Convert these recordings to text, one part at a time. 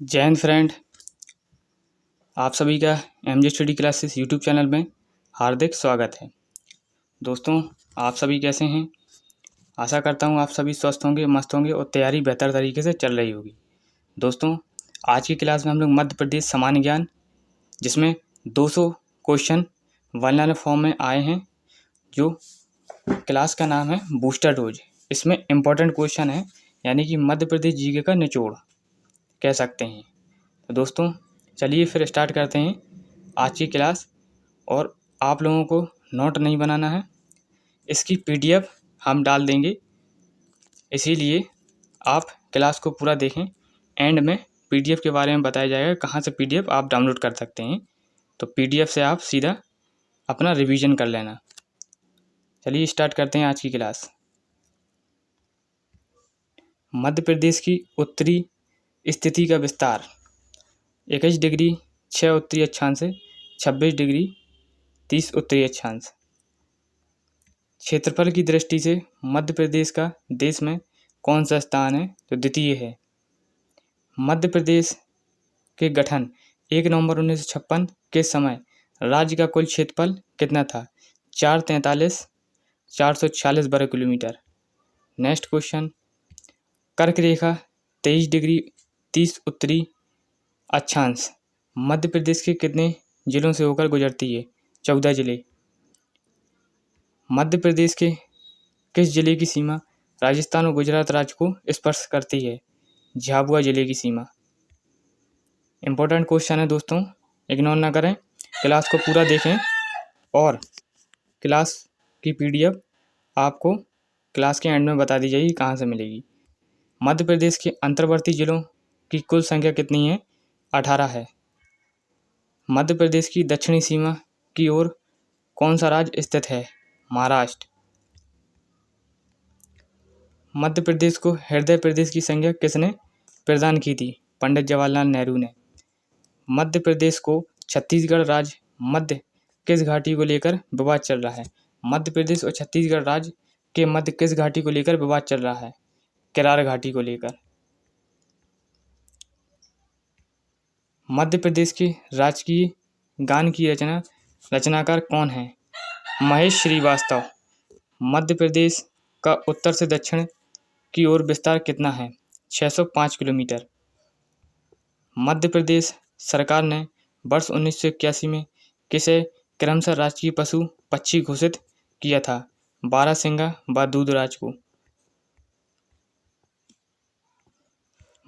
जय हिंद फ्रेंड। आप सभी का MJ study classes YouTube channel में हार्दिक स्वागत है। दोस्तों, आप सभी कैसे हैं? आशा करता हूं आप सभी स्वस्थ होंगे, मस्त होंगे और तैयारी बेहतर तरीके से चल रही होगी। दोस्तों, आज की क्लास में हम लोग मध्य प्रदेश सामान्य ज्ञान, जिसमें 200 क्वेश्चन वन लाइनर फॉर्म में आए हैं। जो क्लास का नाम है बूस्टर डोज। इसमें इम्पोर्टेंट क्वेश्चन है, यानी कि मध्य प्रदेश जीके का निचोड़ कह सकते हैं। तो दोस्तों, चलिए फिर स्टार्ट करते हैं आज की क्लास। और आप लोगों को नोट नहीं बनाना है, इसकी पीडीएफ हम डाल देंगे, इसीलिए आप क्लास को पूरा देखें। एंड में पीडीएफ के बारे में बताया जाएगा, कहाँ से पीडीएफ आप डाउनलोड कर सकते हैं। तो पीडीएफ से आप सीधा अपना रिवीजन कर लेना। चलिए स्टार्ट करते हैं आज की क्लास। मध्य प्रदेश की उत्तरी स्थिति का विस्तार 21 डिग्री 6 उत्तरी अक्षांश से 26 डिग्री 30 उत्तरी अक्षांश। क्षेत्रफल की दृष्टि से मध्य प्रदेश का देश में कौन सा स्थान है? तो द्वितीय है। मध्य प्रदेश के गठन 1 नवंबर 1956 के समय राज्य का कुल क्षेत्रफल कितना था? 443,446 वर्ग किलोमीटर। नेक्स्ट क्वेश्चन, कर्क रेखा 23 डिग्री 30 उत्तरी अक्षांश मध्य प्रदेश के कितने जिलों से होकर गुजरती है? 14 जिले। मध्य प्रदेश के किस जिले की सीमा राजस्थान और गुजरात राज्य को स्पर्श करती है? झाबुआ जिले की सीमा। इंपॉर्टेंट क्वेश्चन है दोस्तों, इग्नोर ना करें, क्लास को पूरा देखें और क्लास की पीडीएफ आपको क्लास के एंड में बता दी जाएगी कहाँ से मिलेगी। मध्य प्रदेश के अंतर्वर्ती जिलों की कुल संख्या कितनी है? 18 है। मध्य प्रदेश की दक्षिणी सीमा की ओर कौन सा राज्य स्थित है? महाराष्ट्र। मध्य प्रदेश को हृदय प्रदेश की संज्ञा किसने प्रदान की थी? पंडित जवाहरलाल नेहरू ने। मध्य प्रदेश को छत्तीसगढ़ राज्य मध्य किस घाटी को लेकर विवाद चल रहा है? मध्य प्रदेश और छत्तीसगढ़ राज्य के मध्य किस घाटी को लेकर विवाद चल रहा है? केरार घाटी को लेकर। मध्य प्रदेश के राजकीय गान की रचनाकार कौन है? महेश श्रीवास्तव। मध्य प्रदेश का उत्तर से दक्षिण की ओर विस्तार कितना है? 605 किलोमीटर। मध्य प्रदेश सरकार ने वर्ष 1981 में किसे क्रमशः राष्ट्रीय पशु पक्षी घोषित किया था? बारहसिंगा व दूधराज को।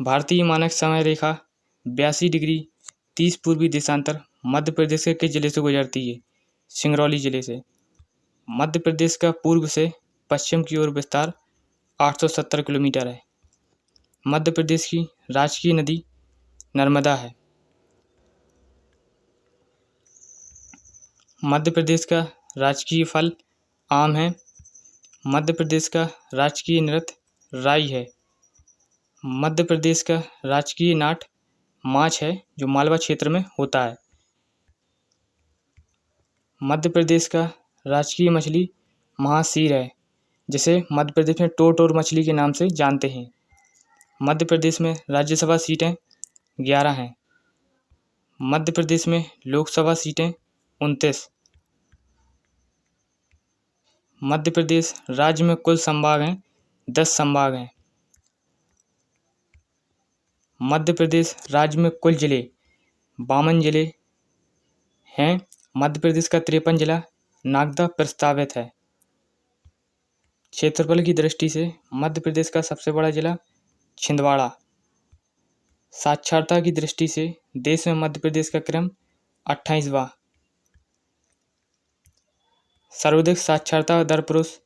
भारतीय मानक समय रेखा 82 डिग्री 30 पूर्वी देशांतर मध्य प्रदेश के किस जिले से गुजरती है? सिंगरौली जिले से। मध्य प्रदेश का पूर्व से पश्चिम की ओर विस्तार 870 किलोमीटर है। मध्य प्रदेश की राजकीय नदी नर्मदा है। मध्य प्रदेश का राजकीय फल आम है। मध्य प्रदेश का राजकीय नृत्य राई है। मध्य प्रदेश का राजकीय नाट माछ है, जो मालवा क्षेत्र में होता है। मध्य प्रदेश का राजकीय मछली महासीर है, जिसे मध्य प्रदेश में टोर मछली के नाम से जानते हैं। मध्य प्रदेश में राज्यसभा सीटें 11 हैं। मध्य प्रदेश में लोकसभा सीटें 29। मध्य प्रदेश राज्य में कुल संभाग हैं 10 संभाग हैं। मध्य प्रदेश राज्य में कुल जिले 52 जिले हैं। मध्य प्रदेश का 53 जिला नागदा प्रस्तावित है। क्षेत्रफल की दृष्टि से मध्य प्रदेश का सबसे बड़ा जिला छिंदवाड़ा। साक्षरता की दृष्टि से देश में मध्य प्रदेश का क्रम 28वां। सर्वाधिक साक्षरता दर पुरुष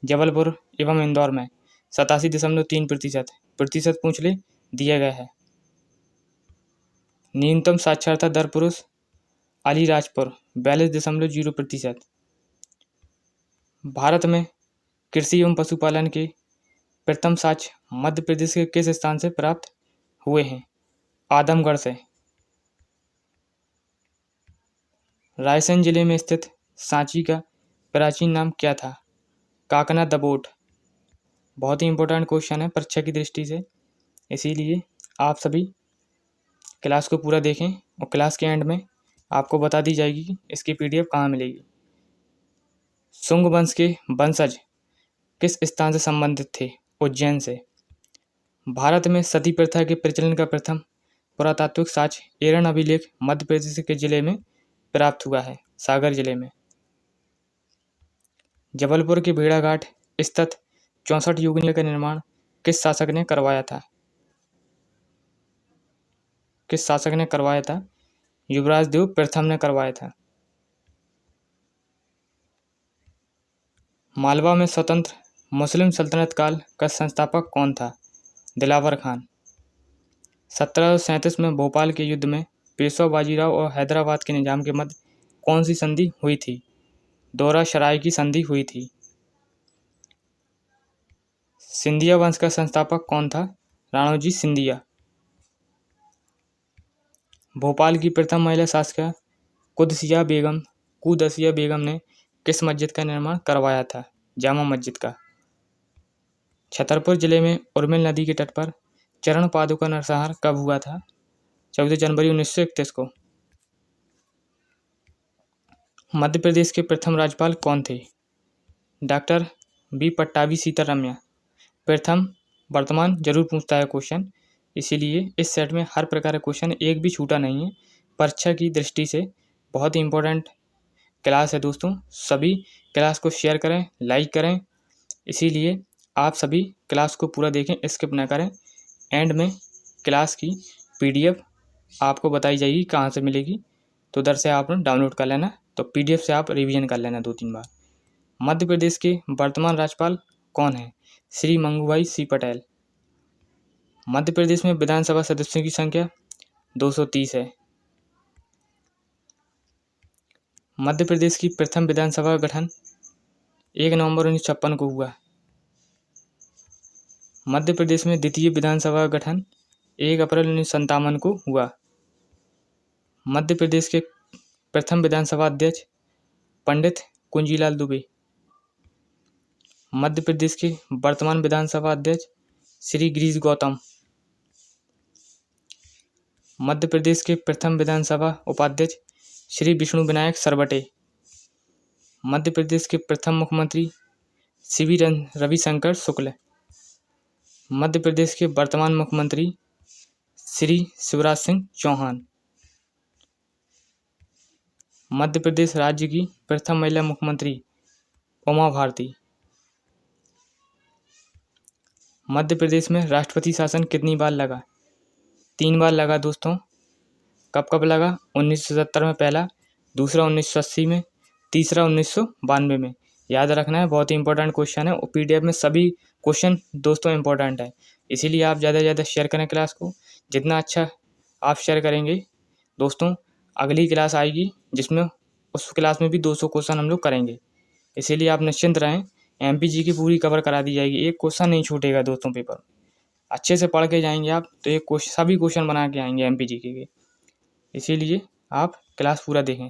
जबलपुर एवं इंदौर में 87.3% प्रतिशत पूछ ले दिया गया है। न्यूनतम साक्षरता दर पुरुष अलीराजपुर 42.0%। भारत में कृषि एवं पशुपालन के प्रथम साक्ष्य मध्य प्रदेश के किस स्थान से प्राप्त हुए हैं? आदमगढ़ से। रायसेन जिले में स्थित सांची का प्राचीन नाम क्या था? काकना दबोट। बहुत ही इंपॉर्टेंट क्वेश्चन है परीक्षा की दृष्टि से, इसीलिए आप सभी क्लास को पूरा देखें और क्लास के एंड में आपको बता दी जाएगी कि इसकी PDF कहाँ मिलेगी। शुंग वंश के वंशज किस स्थान से संबंधित थे? उज्जैन से। भारत में सती प्रथा के प्रचलन का प्रथम पुरातात्विक साक्ष्य एरन अभिलेख मध्य प्रदेश के जिले में प्राप्त हुआ है, सागर जिले में। जबलपुर के भेड़ाघाट स्थित 64 योगिनी का निर्माण किस शासक ने करवाया था? किस शासक ने करवाया था? युवराज देव प्रथम ने करवाया था। मालवा में स्वतंत्र मुस्लिम सल्तनत काल का संस्थापक कौन था? दिलावर खान। 1737 में भोपाल के युद्ध में पेशवा बाजीराव और हैदराबाद के निजाम के मध्य कौन सी संधि हुई थी? दौरा सराय की संधि हुई थी। सिंधिया वंश का संस्थापक कौन था? राणोजी सिंधिया। भोपाल की प्रथम महिला शासिका कुदसिया बेगम ने किस मस्जिद का निर्माण करवाया था? जामा मस्जिद का। छतरपुर जिले में उर्मिल नदी के तट पर चरण पादुका नरसंहार कब हुआ था? 14 जनवरी 1931 को। मध्य प्रदेश के प्रथम राज्यपाल कौन थे? Doctor B Pattabhi Sitaramayya. प्रथम वर्तमान जरूर पूछता है क्वेश्चन, इसीलिए इस सेट में हर प्रकार का क्वेश्चन एक भी छूटा नहीं है। परीक्षा की दृष्टि से बहुत ही इंपॉर्टेंट क्लास है दोस्तों। सभी क्लास को शेयर करें, लाइक करें। इसीलिए आप सभी क्लास को पूरा देखें, स्किप ना करें। एंड में क्लास की PDF आपको बताई जाएगी कहाँ से मिलेगी, तो उधर से आप डाउनलोड कर लेना। तो PDF से आप रिवीजन कर लेना 2-3 बार। मध्य प्रदेश के वर्तमान राज्यपाल कौन है? श्री मंगूभाई सी पटेल। मध्य प्रदेश में विधानसभा सदस्यों की संख्या 230 है। मध्य प्रदेश की प्रथम विधानसभा का गठन 1 नवंबर 1956 को हुआ। मध्य प्रदेश में द्वितीय विधानसभा का गठन 1 अप्रैल 1957 को हुआ। मध्य प्रदेश के प्रथम विधानसभा अध्यक्ष पंडित कुंजीलाल दुबे। मध्य प्रदेश के वर्तमान विधानसभा अध्यक्ष श्री गिरीश गौतम। मध्य प्रदेश के प्रथम विधानसभा उपाध्यक्ष श्री विष्णु विनायक सरवटे। मध्य प्रदेश के प्रथम मुख्यमंत्री CV रविशंकर शुक्ल। मध्य प्रदेश के वर्तमान मुख्यमंत्री श्री शिवराज सिंह चौहान। मध्य प्रदेश राज्य की प्रथम महिला मुख्यमंत्री उमा भारती। मध्य प्रदेश में राष्ट्रपति शासन कितनी बार लगा? 3 बार लगा दोस्तों। कब कब लगा? 1970 में पहला, दूसरा 1980 में, तीसरा 1992 में। याद रखना है, बहुत ही इंपॉर्टेंट क्वेश्चन है और PDF में सभी क्वेश्चन दोस्तों इंपॉर्टेंट है। इसीलिए आप ज़्यादा से ज़्यादा शेयर करें क्लास को। जितना अच्छा आप शेयर करेंगे दोस्तों, अगली क्लास आएगी जिसमें उस क्लास में भी 200 क्वेश्चन हम लोग करेंगे। इसीलिए आप निश्चिंत रहें, MPG की पूरी कवर करा दी जाएगी। एक क्वेश्चन नहीं छूटेगा दोस्तों। पेपर अच्छे से पढ़ के जाएंगे आप तो एक क्वेश्चन, सभी क्वेश्चन बना के आएंगे MPG के। इसीलिए आप क्लास पूरा देखें।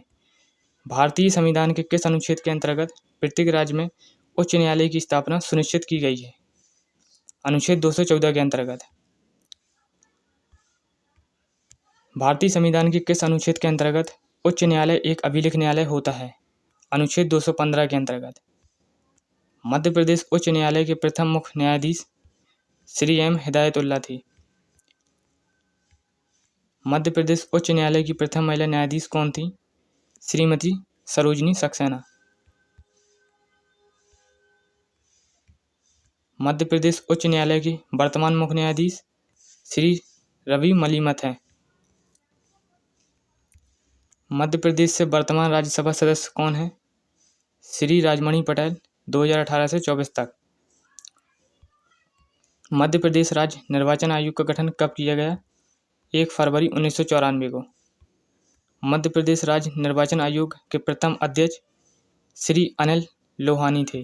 भारतीय संविधान के किस अनुच्छेद के अंतर्गत प्रत्येक राज्य में उच्च न्यायालय की स्थापना सुनिश्चित की गई है? अनुच्छेद 214 के अंतर्गत। भारतीय संविधान के किस अनुच्छेद के अंतर्गत उच्च न्यायालय एक अभिलेख न्यायालय होता है? अनुच्छेद 215 के अंतर्गत। मध्य प्रदेश उच्च न्यायालय के प्रथम मुख्य न्यायाधीश श्री M हिदायतुल्लाह थे। मध्य प्रदेश उच्च न्यायालय की प्रथम महिला न्यायाधीश कौन थी? श्रीमती सरोजिनी सक्सेना। मध्य प्रदेश उच्च न्यायालय के वर्तमान मुख्य न्यायाधीश श्री रवि मलिमथ हैं। मध्य प्रदेश से वर्तमान राज्यसभा सदस्य कौन है? श्री राजमणि पटेल, 2018 से 24 तक। मध्य प्रदेश राज्य निर्वाचन आयोग का गठन कब किया गया? 1 फरवरी 1994 को। मध्य प्रदेश राज्य निर्वाचन आयोग के प्रथम अध्यक्ष श्री अनिल लोहानी थे।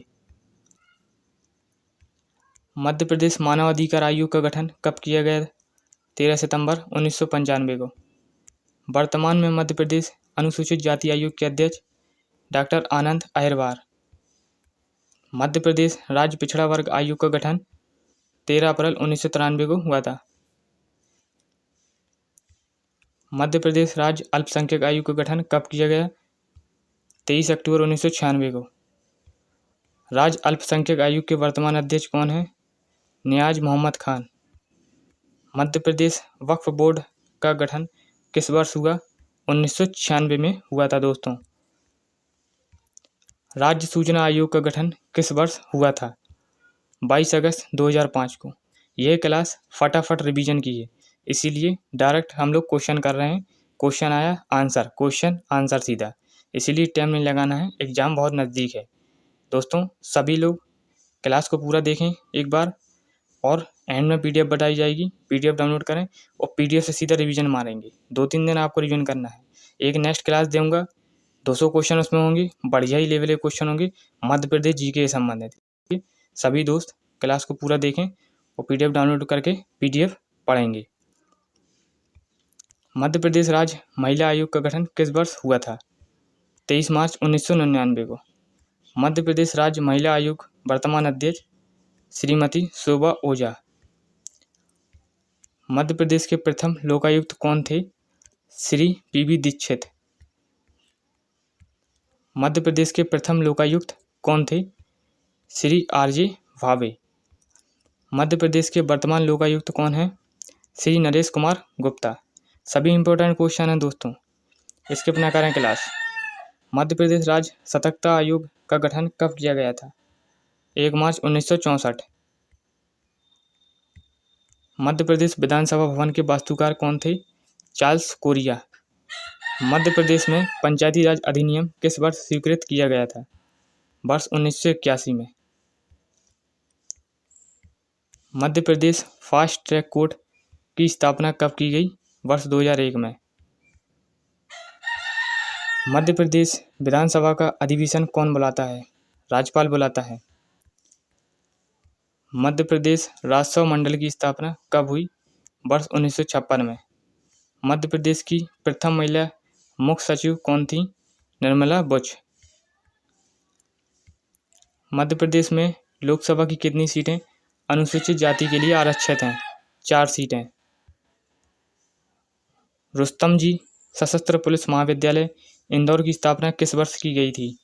मध्य प्रदेश मानव अधिकार आयोग का गठन कब किया गया? 13 सितंबर 1995 को। वर्तमान में मध्य प्रदेश अनुसूचित जाति आयोग के अध्यक्ष डॉक्टर आनंद अहिरवार। मध्य प्रदेश राज्य पिछड़ा वर्ग आयोग का गठन 13 अप्रैल 1993 को हुआ था। मध्य प्रदेश राज्य अल्पसंख्यक आयोग का गठन कब किया गया? 23 अक्टूबर 1996 को। राज्य अल्पसंख्यक आयोग के वर्तमान अध्यक्ष कौन है? नियाज मोहम्मद खान। मध्य प्रदेश वक्फ बोर्ड का गठन किस वर्ष हुआ? 1996 में हुआ था दोस्तों। राज्य सूचना आयोग का गठन किस वर्ष हुआ था? 22 अगस्त 2005 को। यह क्लास फटाफट रिवीजन की है, इसीलिए डायरेक्ट हम लोग क्वेश्चन कर रहे हैं। क्वेश्चन आया आंसर, क्वेश्चन आंसर सीधा, इसीलिए टाइम नहीं लगाना है, एग्जाम बहुत नज़दीक है। दोस्तों सभी लोग क्लास को पूरा देखें एक बार, और एंड में पीडीएफ बताई जाएगी, पीडीएफ डाउनलोड करें और पीडीएफ से सीधा रिवीजन मारेंगे। 2-3 दिन आपको रिवीजन करना है। एक नेक्स्ट क्लास दूंगा, 200 क्वेश्चन उसमें होंगे, बढ़िया ही लेवल के क्वेश्चन होंगे मध्य प्रदेश जीके से संबंधित। सभी दोस्त क्लास को पूरा देखें और पीडीएफ डाउनलोड करके पीडीएफ पढ़ेंगे। मध्य प्रदेश राज्य महिला आयोग का गठन किस वर्ष हुआ था? 23 मार्च 1999 को। मध्य प्रदेश राज्य महिला आयोग वर्तमान अध्यक्ष श्रीमती शोभा ओझा। मध्य प्रदेश के प्रथम लोकायुक्त कौन थे? श्री पीबी दीक्षित। मध्य प्रदेश के प्रथम लोकायुक्त कौन थे? श्री आरजे भावे। मध्य प्रदेश के वर्तमान लोकायुक्त कौन है? श्री नरेश कुमार गुप्ता। सभी इंपॉर्टेंट क्वेश्चन हैं दोस्तों, स्किप ना करें क्लास। मध्य प्रदेश राज्य सतर्कता आयोग का गठन कब किया गया था? 1 मार्च 1964। मध्य प्रदेश विधानसभा भवन के वास्तुकार कौन थे? Charles Korea. मध्य प्रदेश में पंचायती राज अधिनियम किस वर्ष स्वीकृत किया गया था? वर्ष 1981 में। Madhya Pradesh fast track court की स्थापना कब की गई? वर्ष 2001 में। मध्य प्रदेश विधानसभा का अधिवेशन कौन बुलाता है? राज्यपाल बुलाता है। मध्य प्रदेश राजस्व मंडल की स्थापना कब हुई? वर्ष 1956 में। मध्य प्रदेश की प्रथम महिला मुख्य सचिव कौन थी? निर्मला बुच। मध्य प्रदेश में लोकसभा की कितनी सीटें अनुसूचित जाति के लिए आरक्षित हैं? 4 सीटें। रुस्तम जी सशस्त्र पुलिस महाविद्यालय इंदौर की स्थापना किस वर्ष की गई थी?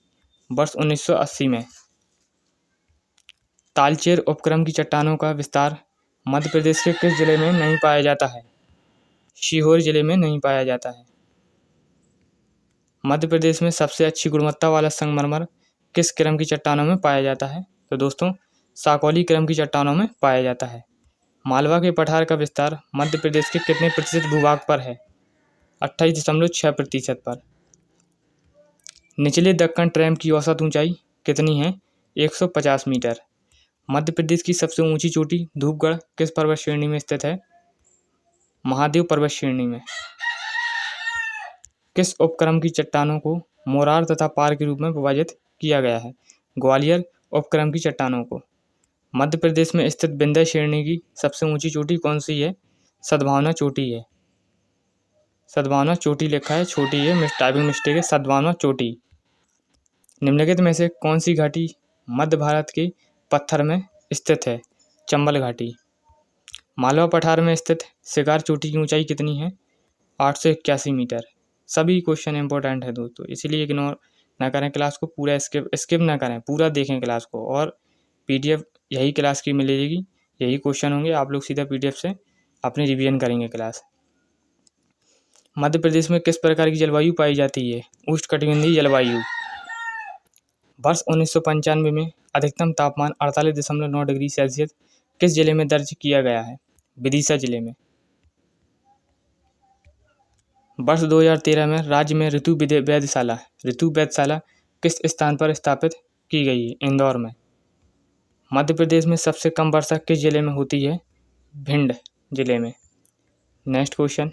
वर्ष 1980 में। तालचेर उपक्रम की चट्टानों का विस्तार मध्य प्रदेश के किस जिले में नहीं पाया जाता है? सीहोर जिले में नहीं पाया जाता है। मध्य प्रदेश में सबसे अच्छी गुणवत्ता वाला संगमरमर किस क्रम की चट्टानों में पाया जाता है? तो दोस्तों साकौली क्रम की चट्टानों में पाया जाता है। मालवा के पठार का विस्तार मध्य प्रदेश के कितने प्रतिशत भूभाग पर है? 28.6% पर। निचले दक्कन ट्रैम की औसत ऊंचाई कितनी है? 150 मीटर। मध्य प्रदेश की सबसे ऊंची चोटी धूपगढ़ किस पर्वत श्रेणी में स्थित है? महादेव पर्वत श्रेणी में। किस उपक्रम की चट्टानों को मोरार तथा पार के रूप में विभाजित किया गया है? ग्वालियर उपक्रम की चट्टानों को। मध्य प्रदेश में स्थित विंध्य श्रेणी की सबसे ऊंची चोटी कौन सी है? सद्भावना चोटी है। सद्भावना चोटी लिखा है, छोटी है, टाइपिंग मिस्टेक है, सद्भावना चोटी। निम्नलिखित में से कौन सी घाटी मध्य भारत के पत्थर में स्थित है? चंबल घाटी। मालवा पठार में स्थित शिकार चोटी की ऊंचाई कितनी है? 881 मीटर। सभी क्वेश्चन इंपॉर्टेंट है दोस्तों, इसीलिए इग्नोर ना करें क्लास को, पूरा स्किप ना करें, पूरा देखें क्लास को। और पीडीएफ यही क्लास की मिलेगी, यही क्वेश्चन होंगे, आप लोग सीधा पीडीएफ से अपनी रिवीजन करेंगे क्लास। मध्य प्रदेश में किस प्रकार की जलवायु पाई जाती है? उष्णकटिबंधीय जलवायु। वर्ष 1995 में अधिकतम तापमान 48.9 डिग्री सेल्सियस किस जिले में दर्ज किया गया है? विदिशा जिले में। वर्ष 2013 में राज्य में ऋतु वेधशाला किस स्थान पर स्थापित की गई है? इंदौर में। मध्य प्रदेश में सबसे कम वर्षा किस जिले में होती है? भिंड जिले में। नेक्स्ट क्वेश्चन,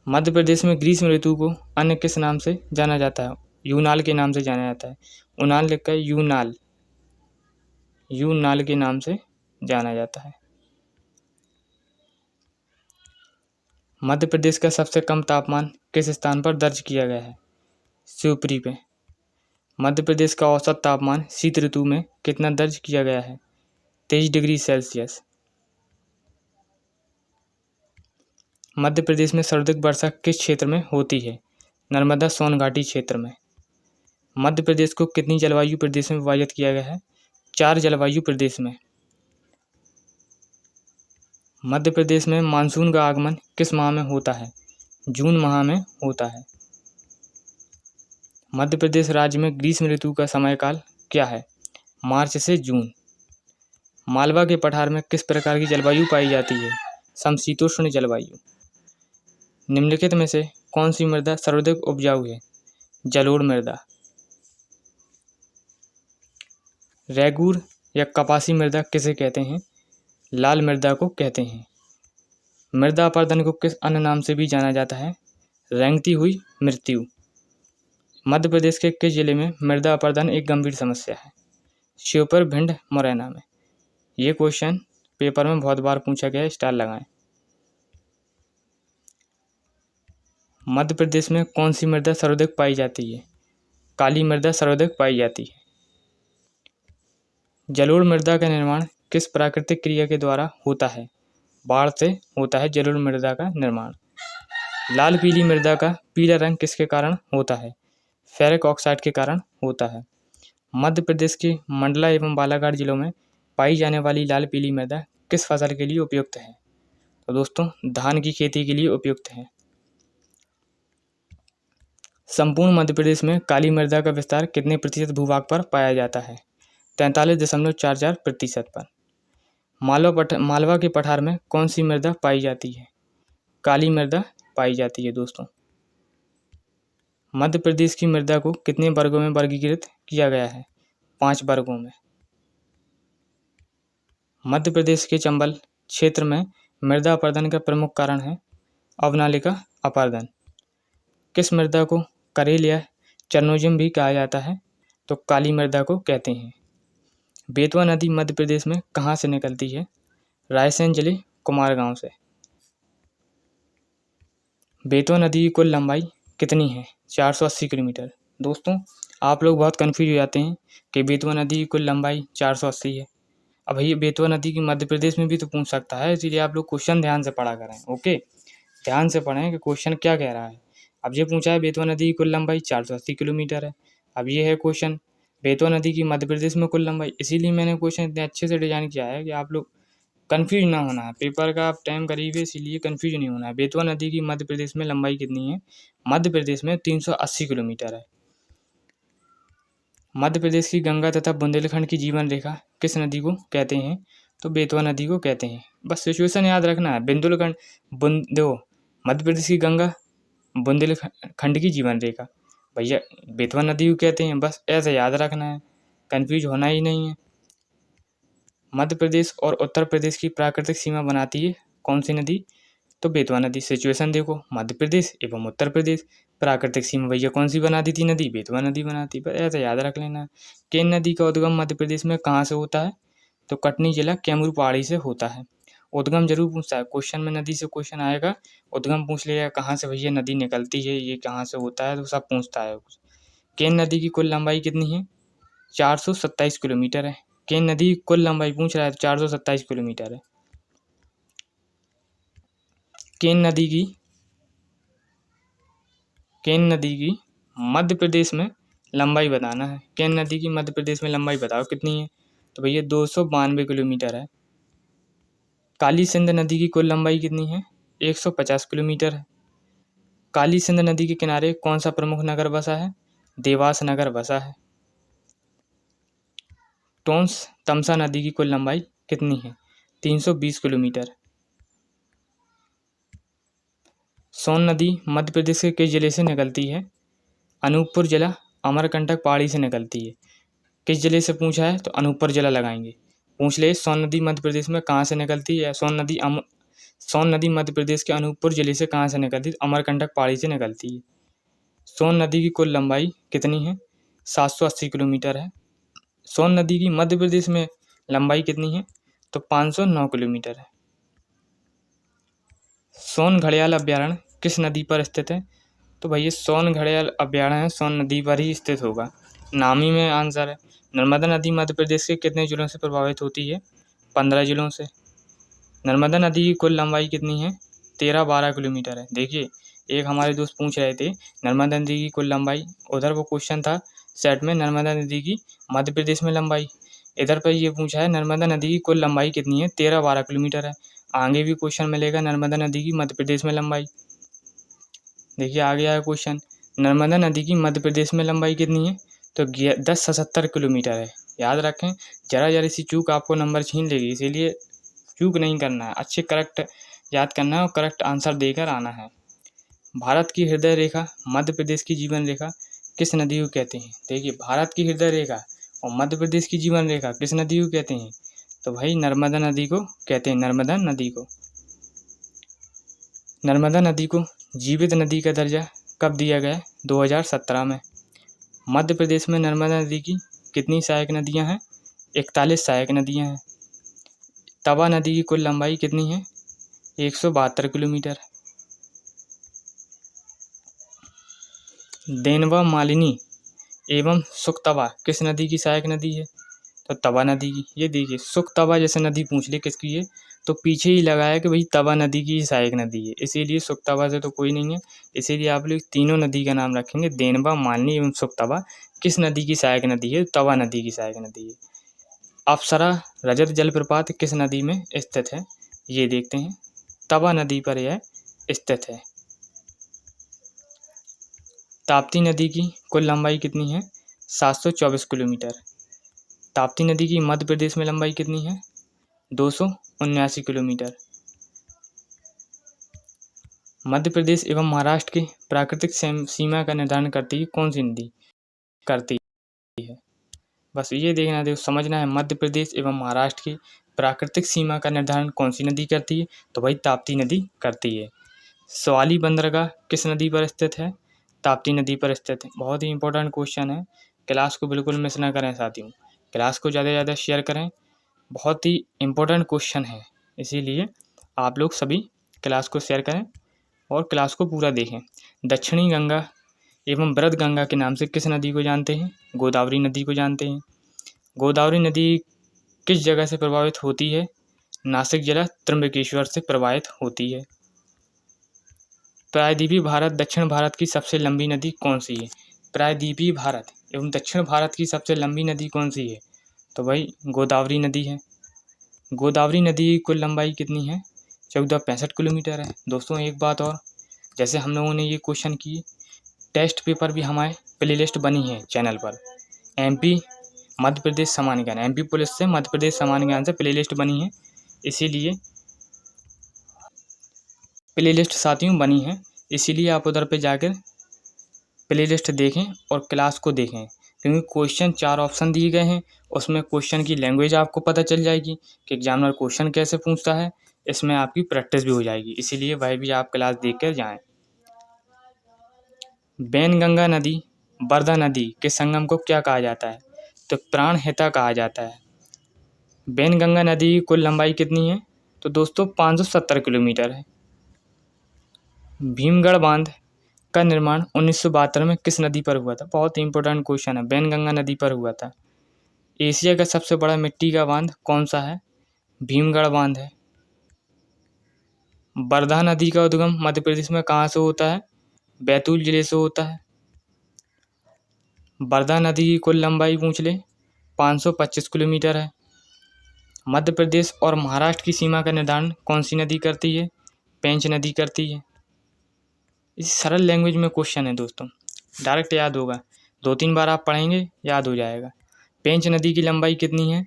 मध्य प्रदेश में ग्रीष्म ऋतु को अन्य किस नाम से जाना जाता है? यूनाल के नाम से जाना जाता है। उनाल लिखकर यूनाल के नाम से जाना जाता है। मध्य प्रदेश का सबसे कम तापमान किस स्थान पर दर्ज किया गया है? शिवपुरी पे। मध्य प्रदेश का औसत तापमान शीत ऋतु में कितना दर्ज किया गया है? 23 डिग्री सेल्सियस। मध्य प्रदेश में सर्वाधिक वर्षा किस क्षेत्र में होती है? नर्मदा सोन घाटी क्षेत्र में। मध्य प्रदेश को कितनी जलवायु प्रदेश में विभाजित किया गया है? 4 जलवायु प्रदेश में। मध्य प्रदेश में मानसून का आगमन किस माह में होता है? जून माह में होता है। मध्य प्रदेश राज्य में ग्रीष्म ऋतु का समयकाल क्या है? मार्च से जून। मालवा के पठार में किस प्रकार की जलवायु पाई जाती है? समशीतोष्ण जलवायु। निम्नलिखित में से कौन सी मृदा सर्वाधिक उपजाऊ है? जलोढ़ मृदा। रेगूर या कपासी मृदा किसे कहते हैं? लाल मृदा को कहते हैं। मृदा अपरदन को किस अन्य नाम से भी जाना जाता है? रेंगती हुई मृत्यु। मध्य प्रदेश के किस जिले में मृदा अपरदन एक गंभीर समस्या है? श्योपुर, भिंड, मुरैना में। ये क्वेश्चन पेपर में बहुत बार पूछा गया है, स्टार लगाएं। मध्य प्रदेश में कौन सी मृदा सर्वाधिक पाई जाती है? काली मृदा सर्वाधिक पाई जाती है। जलोढ़ मृदा का निर्माण किस प्राकृतिक क्रिया के द्वारा होता है? बाढ़ से होता है जलोढ़ मृदा का निर्माण। लाल पीली मृदा का पीला रंग किसके कारण होता है? फेरिक ऑक्साइड के कारण होता है। मध्य प्रदेश के मंडला एवं बालाघाट जिलों में पाई जाने वाली लाल पीली मृदा किस फसल के लिए उपयुक्त है? तो दोस्तों धान की खेती के लिए उपयुक्त है। संपूर्ण मध्य प्रदेश में काली मृदा का विस्तार कितने प्रतिशत भूभाग पर पाया जाता है? 43.44% पर। मालवा के पठार में कौन सी मृदा पाई जाती है? काली मृदा पाई जाती है दोस्तों। मध्य प्रदेश की मृदा को कितने वर्गों में वर्गीकृत किया गया है? 5 वर्गों में। मध्य प्रदेश के चंबल क्षेत्र में मृदा अपरदन का प्रमुख कारण है अवनालिका अपरदन। किस मृदा को करेल या चरनोजिम भी कहा जाता है? तो काली मृदा को कहते हैं। बेतवा नदी मध्य प्रदेश में कहाँ से निकलती है? रायसेन जिले कुमारगांव से। बेतवा नदी की कुल लंबाई कितनी है? 480 किलोमीटर। दोस्तों आप लोग बहुत कन्फ्यूज हो जाते हैं कि बेतवा नदी की कुल लंबाई 480 है। अब भैया बेतवा नदी की मध्य प्रदेश में भी तो पूछ सकता है, इसीलिए आप लोग क्वेश्चन ध्यान से पढ़ा करें। ओके, ध्यान से पढ़ें कि क्वेश्चन क्या कह रहा है। अब ये पूछा है बेतवा नदी की कुल लंबाई 480 किलोमीटर है। अब ये है क्वेश्चन बेतवा नदी की मध्य प्रदेश में कुल लंबाई, इसीलिए मैंने क्वेश्चन इतने अच्छे से डिजाइन किया है कि आप लोग कन्फ्यूज ना होना है। पेपर का आप टाइम करीब है, इसीलिए कन्फ्यूज नहीं होना है। बेतवा नदी की मध्य प्रदेश में लंबाई कितनी है? मध्य प्रदेश में 380 किलोमीटर है। मध्य प्रदेश की गंगा तथा बुंदेलखंड की जीवन रेखा किस नदी को कहते हैं? तो बेतवा नदी को कहते हैं। बस सिचुएशन याद रखना है। बुंदेलखंड देखो, मध्य प्रदेश की गंगा, बुंदेलखंड की जीवन रेखा, भैया बेतवा नदी को कहते हैं। बस ऐसे याद रखना है, कन्फ्यूज होना ही नहीं है। मध्य प्रदेश और उत्तर प्रदेश की प्राकृतिक सीमा बनाती है कौन सी नदी? तो बेतवा नदी। सिचुएशन देखो, मध्य प्रदेश एवं उत्तर प्रदेश, प्राकृतिक सीमा भैया कौन सी बनाती थी नदी? बेतवा नदी बनाती। पर ऐसा याद रख लेना। केन नदी का उद्गम मध्य प्रदेश में कहाँ से होता है? तो कटनी जिला कैमूर पहाड़ी से होता है। उद्गम जरूर पूछता है क्वेश्चन में, नदी से क्वेश्चन आएगा, उद्गम पूछ लिया कहाँ से भैया नदी निकलती है, ये कहाँ से होता है, तो सब पूछता है। केन नदी की कुल लंबाई कितनी है? 427 किलोमीटर है। केन नदी की कुल लंबाई पूछ रहा है, 427 किलोमीटर है। केन नदी की मध्य प्रदेश में लंबाई बताना है। केन नदी की मध्य प्रदेश में लंबाई बताओ कितनी है? तो भैया 292 किलोमीटर है। काली सिंध नदी की कुल लंबाई कितनी है? 150 किलोमीटर है। काली सिंध नदी के किनारे कौन सा प्रमुख नगर बसा है? देवास नगर बसा है। टोंस तमसा नदी की कुल लंबाई कितनी है? 320 किलोमीटर। सोन नदी मध्य प्रदेश के किस जिले से निकलती है? अनूपपुर जिला अमरकंटक पहाड़ी से निकलती है। किस जिले से पूछा है? तो अनूपपुर जिला लगाएंगे। पूछ ले सोन नदी मध्य प्रदेश में कहाँ से निकलती है? सोन नदी मध्य प्रदेश के अनूपपुर जिले से कहाँ से निकलती है? अमरकंटक पहाड़ी से निकलती है। सोन नदी की कुल लंबाई कितनी है? 780 किलोमीटर है। सोन नदी की मध्य प्रदेश में लंबाई कितनी है? तो 509 किलोमीटर है। सोन घड़ियाल अभ्यारण्य किस नदी पर स्थित है? तो भैया सोन घड़ियाल अभ्यारण्य सोन नदी पर ही स्थित होगा, नाम ही में आंसर है। नर्मदा नदी मध्य प्रदेश के कितने जिलों से प्रभावित होती है? 15 जिलों से। नर्मदा नदी की कुल लंबाई कितनी है? 13-12 किलोमीटर है। देखिए, एक हमारे दोस्त पूछ रहे थे नर्मदा नदी की कुल लंबाई, उधर वो क्वेश्चन था सेट में नर्मदा नदी की मध्य प्रदेश में लंबाई। इधर पर ये पूछा है नर्मदा नदी की कुल लंबाई कितनी है, 13-12 किलोमीटर है। आगे भी क्वेश्चन मिलेगा नर्मदा नदी की मध्य प्रदेश में लंबाई। देखिए आगे आया क्वेश्चन, नर्मदा नदी की मध्य प्रदेश में लंबाई कितनी है, तो 1077 किलोमीटर है। याद रखें, जरा सी चूक आपको नंबर छीन लेगी, इसीलिए चूक नहीं करना है, अच्छे करेक्ट याद करना है और करेक्ट आंसर देकर आना है। भारत की हृदय रेखा, मध्य प्रदेश की जीवन रेखा किस नदी को कहते हैं? देखिए, भारत की हृदय रेखा और मध्य प्रदेश की जीवन रेखा किस नदी को कहते हैं? तो भाई नर्मदा नदी को कहते हैं, नर्मदा नदी को। नर्मदा नदी को जीवित नदी का दर्जा कब दिया गया? 2017 में। मध्य प्रदेश में नर्मदा नदी की कितनी सहायक नदियां हैं? 41 सहायक नदियां हैं। तवा नदी की कुल लंबाई कितनी है? 172 किलोमीटर। देनवा, मालिनी एवं सुखतवा किस नदी की सहायक नदी है? तो तवा नदी की। ये देखिए, सुखतवा जैसे नदी पूछ ले किसकी है, तो पीछे ही लगाया कि भाई तवा नदी की सहायक नदी है, इसीलिए सुखतवा से तो कोई नहीं है। इसीलिए आप लोग तीनों नदी का नाम रखेंगे, देनवा, मालिनी एवं सुखतवा किस नदी की सहायक नदी है? तवा नदी की सहायक नदी है। अप्सरा रजत जलप्रपात किस नदी में स्थित है? ये देखते हैं, तवा नदी पर यह स्थित है। ताप्ती नदी की कुल लंबाई कितनी है? 724 किलोमीटर। ताप्ती नदी की मध्य प्रदेश में लंबाई कितनी है? 279 किलोमीटर। मध्य प्रदेश एवं महाराष्ट्र की प्राकृतिक सीमा का निर्धारण करती है कौन सी नदी करती है? बस ये देखना है, समझना है, मध्य प्रदेश एवं महाराष्ट्र की प्राकृतिक सीमा का निर्धारण कौन सी नदी करती है? तो भाई ताप्ती नदी करती है। सवाली बंदरगाह किस नदी पर स्थित है? ताप्ती नदी पर स्थित है। बहुत ही इंपॉर्टेंट क्वेश्चन है, क्लास को बिल्कुल मिस ना करें साथियों, क्लास को ज़्यादा से ज़्यादा शेयर करें, बहुत ही इंपॉर्टेंट क्वेश्चन है, इसीलिए आप लोग सभी क्लास को शेयर करें और क्लास को पूरा देखें। दक्षिणी गंगा एवं वृद्ध गंगा के नाम से किस नदी को जानते हैं? गोदावरी नदी को जानते हैं। गोदावरी नदी किस जगह से प्रभावित होती है? नासिक जिला त्र्यंबकेश्वर से प्रभावित होती है। प्रायद्वीपीय भारत दक्षिण भारत की सबसे लंबी नदी कौन सी है? प्रायद्वीपीय भारत एवं दक्षिण भारत की सबसे लंबी नदी कौन सी है? तो भाई गोदावरी नदी है। गोदावरी नदी की कुल लंबाई कितनी है? 1465 किलोमीटर है। दोस्तों एक बात और, जैसे हम लोगों ने ये क्वेश्चन की, टेस्ट पेपर भी हमारे प्लेलिस्ट बनी है चैनल पर, एमपी मध्य प्रदेश सामान्य ज्ञान, एमपी पुलिस से मध्य प्रदेश सामान्य ज्ञान से प्लेलिस्ट बनी है, इसीलिए प्लेलिस्ट साथियों बनी है, इसीलिए आप उधर पे जाकर प्लेलिस्ट देखें और क्लास को देखें, क्योंकि क्वेश्चन 4 ऑप्शन दिए गए हैं, उसमें क्वेश्चन की लैंग्वेज आपको पता चल जाएगी कि एग्जामिनर क्वेश्चन कैसे पूछता है, इसमें आपकी प्रैक्टिस भी हो जाएगी, इसीलिए वह भी आप क्लास देख कर जाएँ। बैनगंगा नदी वर्धा नदी के संगम को क्या कहा जाता है? तो प्राणहिता कहा जाता है। बैनगंगा नदी की कुल लंबाई कितनी है? तो दोस्तों 570 किलोमीटर है। भीमगढ़ बांध का निर्माण 1972 में किस नदी पर हुआ था? बहुत ही इंपॉर्टेंट क्वेश्चन है, बैनगंगा नदी पर हुआ था। एशिया का सबसे बड़ा मिट्टी का बांध कौन सा है? भीमगढ़ बांध है। वर्धा नदी का उद्गम मध्य प्रदेश में कहाँ से होता है? बैतूल जिले से होता है। वर्धा नदी की कुल लंबाई पूछ ले, 525 किलोमीटर है। मध्य प्रदेश और महाराष्ट्र की सीमा का निर्धारण कौन सी नदी करती है? पेंच नदी करती है। इस सरल लैंग्वेज में क्वेश्चन है दोस्तों, डायरेक्ट याद होगा, 2-3 बार आप पढ़ेंगे याद हो जाएगा। पेंच नदी की लंबाई कितनी है?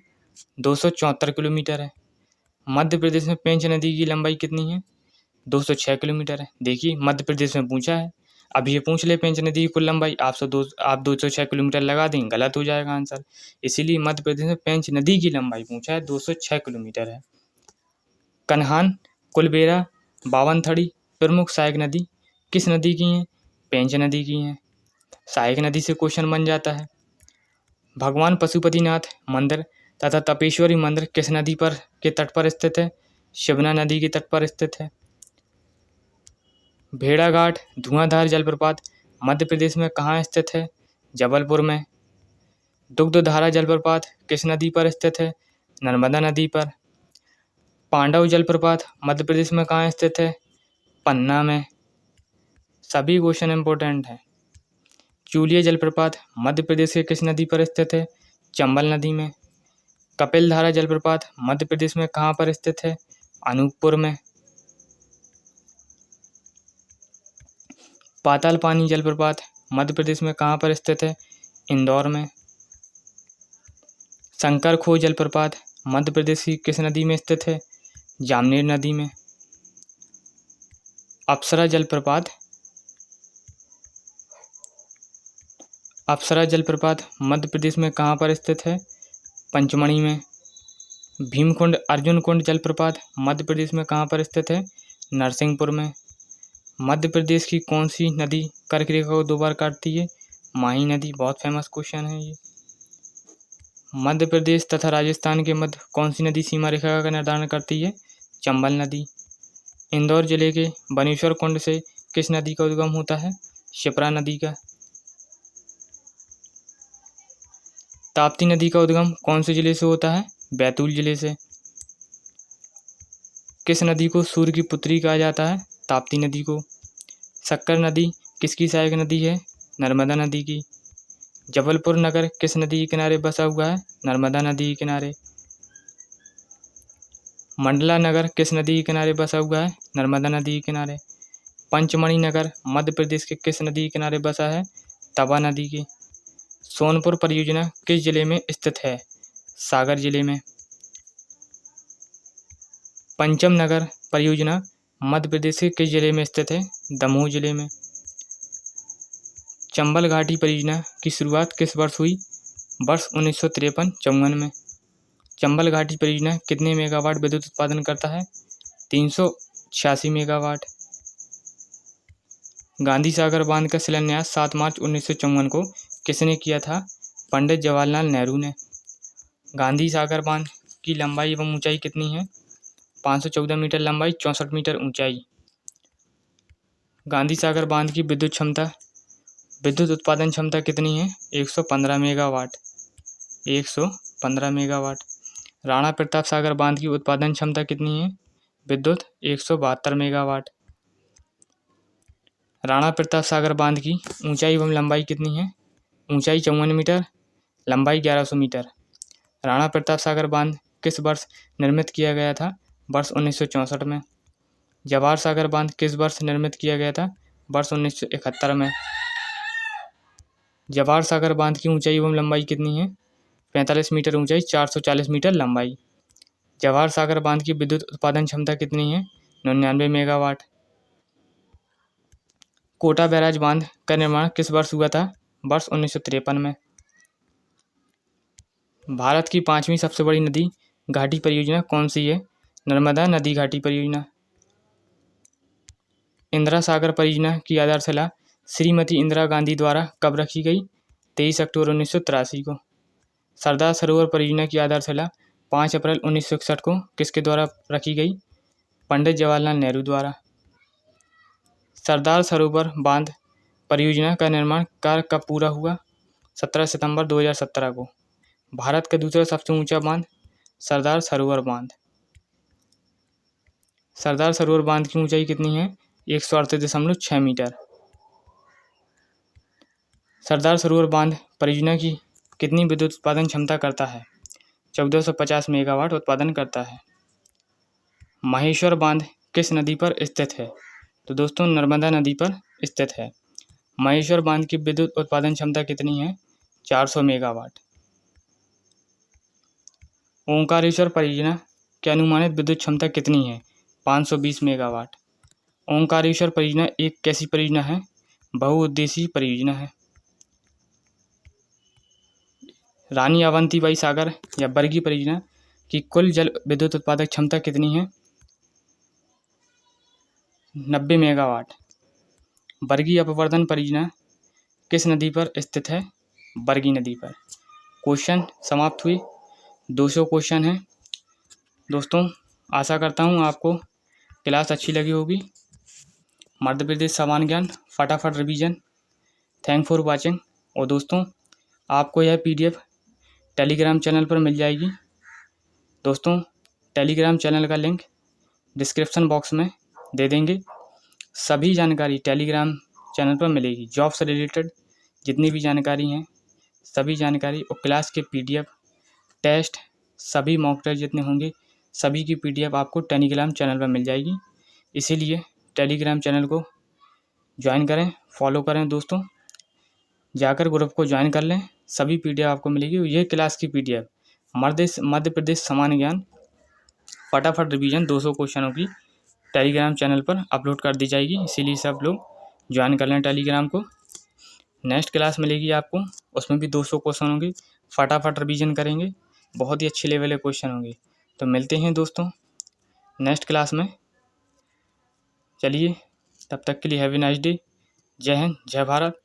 274 किलोमीटर है। मध्य प्रदेश में पेंच नदी की लंबाई कितनी है? 206 किलोमीटर है। देखिए मध्य प्रदेश में पूछा है, अब ये पूछ ले पेंच नदी की कुल लंबाई, आप 206 किलोमीटर लगा देंगे, गलत हो जाएगा आंसर, इसीलिए मध्य प्रदेश में पेंच नदी की लंबाई पूछा है, 206 किलोमीटर है। कन्हान, कुलबेरा, बावनथड़ी प्रमुख सहायक नदी किस नदी की हैं? पेंच नदी की हैं। सहायक नदी से क्वेश्चन बन जाता है। भगवान पशुपतिनाथ मंदिर तथा तपेश्वरी मंदिर किस नदी पर के तट पर स्थित है? शिवना नदी के तट पर स्थित है। भेड़ाघाट धुआंधार जलप्रपात मध्य प्रदेश में कहाँ स्थित है? जबलपुर में। दुग्धधारा जलप्रपात किस नदी पर स्थित है? नर्मदा नदी पर। पांडव जलप्रपात मध्य प्रदेश में कहाँ स्थित है? पन्ना में। सभी क्वेश्चन इंपॉर्टेंट हैं। चूलिया जलप्रपात मध्य प्रदेश के किस नदी पर स्थित है? चंबल नदी में। कपिल धारा जलप्रपात मध्य प्रदेश में कहाँ पर स्थित है? अनूपपुर में। पाताल पानी जलप्रपात मध्य प्रदेश में कहाँ पर स्थित है? इंदौर में। शंकर खो जलप्रपात मध्य प्रदेश की किस नदी में स्थित है? जामनेर नदी में। अप्सरा जलप्रपात मध्य प्रदेश में कहाँ पर स्थित है? पंचमढ़ी में। भीमकुंड अर्जुन कुंड जलप्रपात मध्य प्रदेश में कहाँ पर स्थित है? नरसिंहपुर में। मध्य प्रदेश की कौन सी नदी कर्क रेखा को 2 बार काटती है? माही नदी। बहुत फेमस क्वेश्चन है ये। मध्य प्रदेश तथा राजस्थान के मध्य कौन सी नदी सीमा रेखा का निर्धारण करती है? चंबल नदी। इंदौर जिले के बनेश्वर कुंड से किस नदी का उद्गम होता है? शिप्रा नदी का। ताप्ती नदी का उद्गम कौन से जिले से होता है? बैतूल जिले से। किस नदी को सूर्य की पुत्री कहा जाता है? ताप्ती नदी को। शक्कर नदी किसकी सहायक नदी है? नर्मदा नदी की। जबलपुर नगर किस नदी के किनारे बसा हुआ है? नर्मदा नदी के किनारे। मंडला नगर किस नदी के किनारे बसा हुआ है? नर्मदा नदी के किनारे। पंचमढ़ी नगर मध्य प्रदेश के किस नदी के किनारे बसा है? तवा नदी की। सोनपुर परियोजना किस जिले में स्थित है? सागर जिले में। पंचम नगर परियोजना मध्य प्रदेश के किस जिले में स्थित है? दमोह जिले में। चंबल घाटी परियोजना की शुरुआत किस वर्ष हुई? वर्ष 1953-54 में। चंबल घाटी परियोजना कितने मेगावाट विद्युत उत्पादन करता है? 386 मेगावाट। गांधी सागर बांध का शिलान्यास 7 मार्च 1954 को किसने किया था? पंडित जवाहरलाल नेहरू ने। गांधी सागर बांध की लंबाई एवं ऊंचाई कितनी है? 514 मीटर लंबाई, 64 मीटर ऊंचाई। गांधी सागर बांध की विद्युत उत्पादन क्षमता कितनी है? 115 मेगावाट। 115 मेगावाट। राणा प्रताप सागर बांध की उत्पादन क्षमता कितनी है? विद्युत 172 मेगावाट। राणा प्रताप सागर बांध की ऊंचाई एवं लंबाई कितनी है? ऊंचाई 54 मीटर, लंबाई 1100 मीटर। राणा प्रताप सागर बांध किस वर्ष निर्मित किया गया था? वर्ष 1964 में। जवाहर सागर बांध किस वर्ष निर्मित किया गया था? वर्ष 1971 में। जवाहर सागर बांध की ऊंचाई एवं लंबाई कितनी है? 45 मीटर ऊंचाई, 440 मीटर लंबाई। जवाहर सागर बांध की विद्युत उत्पादन क्षमता कितनी है? 99 मेगावाट। कोटा बैराज बांध का निर्माण किस वर्ष हुआ था? वर्ष 1953 में। भारत की 5वीं सबसे बड़ी नदी घाटी परियोजना कौन सी है? नर्मदा नदी घाटी परियोजना। इंदिरा सागर परियोजना की आधारशिला श्रीमती इंदिरा गांधी द्वारा कब रखी गई? 23 अक्टूबर 1983 को। सरदार सरोवर परियोजना की आधारशिला 5 अप्रैल 1961 को किसके द्वारा रखी गई? पंडित जवाहरलाल नेहरू द्वारा। सरदार सरोवर बांध परियोजना का निर्माण कार्य कब पूरा हुआ? 17 सितंबर 2017 को। भारत का दूसरा सबसे ऊंचा बांध सरदार सरोवर बांध। सरदार सरोवर बांध की ऊंचाई कितनी है? 138.6 मीटर। सरदार सरोवर बांध परियोजना की कितनी विद्युत उत्पादन क्षमता करता है? 1450 मेगावाट उत्पादन करता है। महेश्वर बांध किस नदी पर स्थित है? तो दोस्तों नर्मदा नदी पर स्थित है। महेश्वर बांध की विद्युत उत्पादन क्षमता कितनी है? 400 मेगावाट। ओंकारेश्वर परियोजना की अनुमानित विद्युत क्षमता कितनी है? 520 मेगावाट। ओंकारेश्वर परियोजना एक कैसी परियोजना है? बहुउद्देशीय परियोजना है। रानी अवंतीबाई सागर या बरगी परियोजना की कुल जल विद्युत उत्पादक क्षमता कितनी है? 90 मेगावाट। बरगी अपवर्तन परियोजना किस नदी पर स्थित है? बरगी नदी पर। क्वेश्चन समाप्त हुए। 200 क्वेश्चन हैं। दोस्तों आशा करता हूँ आपको क्लास अच्छी लगी होगी। मध्य प्रदेश सामान्य ज्ञान फटाफट रिवीजन। Thank for watching. और दोस्तों आपको यह PDF टेलीग्राम चैनल पर मिल जाएगी। दोस्तों टेलीग्राम चैनल का लिंक डिस्क्रिप्शन बॉक्स में दे देंगे। सभी जानकारी टेलीग्राम चैनल पर मिलेगी। जॉब से रिलेटेड जितनी भी जानकारी हैं सभी जानकारी और क्लास के PDF, टेस्ट, सभी मॉक टेस्ट जितने होंगे सभी की PDF आपको टेलीग्राम चैनल पर मिल जाएगी। इसीलिए टेलीग्राम चैनल को ज्वाइन करें, फॉलो करें दोस्तों। जाकर ग्रुप को ज्वाइन कर लें, सभी PDF आपको मिलेगी। ये क्लास की PDF मध्य प्रदेश सामान्य ज्ञान फटाफट रिवीजन 200 क्वेश्चनों की टेलीग्राम चैनल पर अपलोड कर दी जाएगी। इसीलिए सब लोग ज्वाइन कर लें टेलीग्राम को। नेक्स्ट क्लास मिलेगी आपको, उसमें भी 200 क्वेश्चन होंगे, फटाफट रिवीजन करेंगे, बहुत ही अच्छे लेवल के क्वेश्चन होंगे। तो मिलते हैं दोस्तों नेक्स्ट क्लास में। चलिए तब तक के लिए हैव ए नाइस डे। जय हिंद, जय भारत।